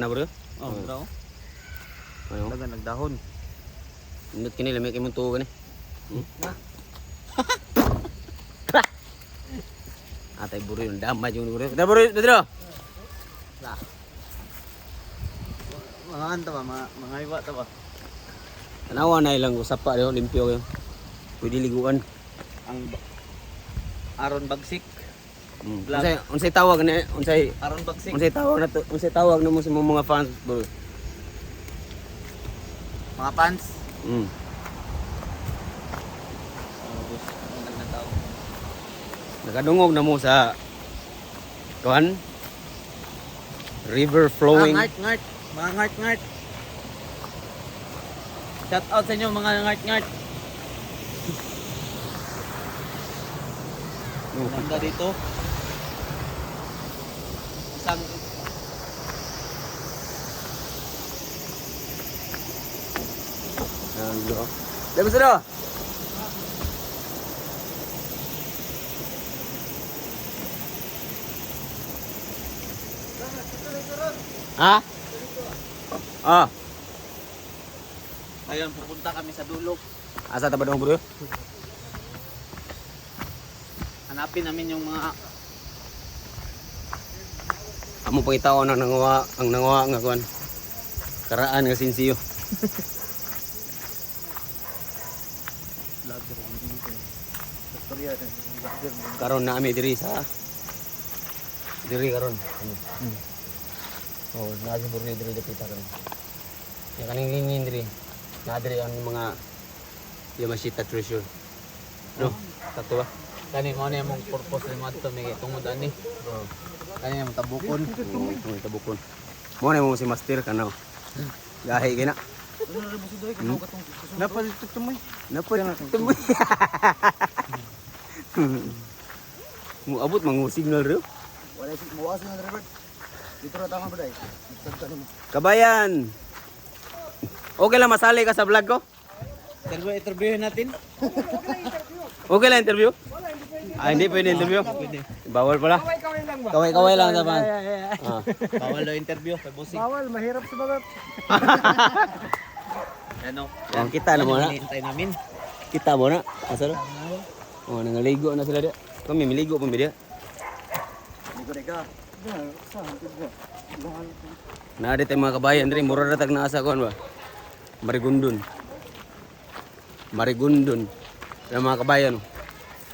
Na bro? Oh, bro. Ano? Dagan nagdahon. Indot kini lamay kay munto gani. Na. Atay buro yung damay yung buro. Da buro, Pedro. La. Mga anta ba, mga iwa ta ba. Tanawa na ilang usap pa rin, limpyo kayo. Pwede liguan. Ang Aron Bagsik. Vlog. Unsay tawag ni unsay Aron Bagsik. unsay tawag na mo sa mga fans bro. Mga fans. Mm. Nakadungog na mo sa kuan river flowing. Ngart. Mga ngart. Shout out sa inyo mga ngart. Ganda dito. Isang Ano? Dami sino? Ha? Ah, ayun, pupunta kami sa dulo. asa ta ba dong bro? Hanapin namin yung mga Amo pang itaon ang nangawa nga kuan. Karaan nga sinsiyo. Karon na ami diri sa diri karon. Oh, na si buri diri dapita karon. Ya kaning lingin diri. Na diri ang mga Yamashita treasure. No, sakto ba? kani mo na yung purpose ni Madto may tungod ani. Kani yung tabukon. Oh, tabukon. Mo na mo si master kanaw. Gahi gina. Napalit tumoy. Tumoy. Mo abot mangu signal ro. Wala si muwas na Robert. Dito ra tama ba dai? Kabayan. Okay lang masali ka sa vlog ko? Interviewin natin. Okay lang interview? Ah, hindi pwede interview? Bawal pala. Kaway-kaway lang naman. Ah. Bawal daw interview kay bossing. Bawal, mahirap sa bagat. Ano? Yan, kita na muna. Hinihintay namin. Kita mo na. Asa ro? Oh, nangaligo na sila dia. Kami miligo pa mi dia. Ligo ka. Na ada mga kabayan diri mura ra tag naasa kon ba. Marigundon. Ang mga kabayan.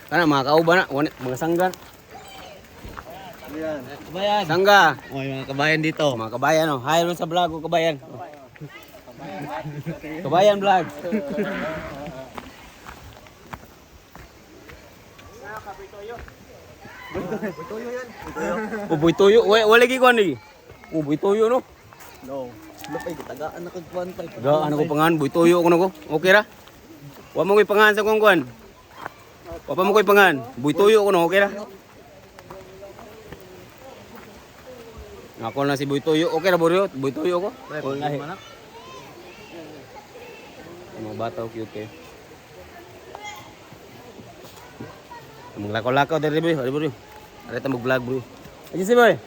Kana mga kauban na, mga sangga. Ayan. Kabayan. Sangga. Oh, yung mga kabayan dito. Mga kabayan oh. Hi ron sa vlog ko kabayan. Kabayan vlog. Uboy tuyo. Wala gi kon ni. Uboy tuyo no. No. Lapay tagaan na kagkuan pa. Ga ano ko pangan buy tuyo ko nako. Okay ra? Wa mo koy pangan sa kuan. Wa pa mo koy pangan. Buy tuyo ko no, okay ra? Ako na si buy tuyo. Okay ra bro? Buy tuyo ko. Wallahi. Mga bata cute kayo. Mga lakaw-lakaw dari bro. Ari bro. Ari ta mag-vlog bro. Aja si boy.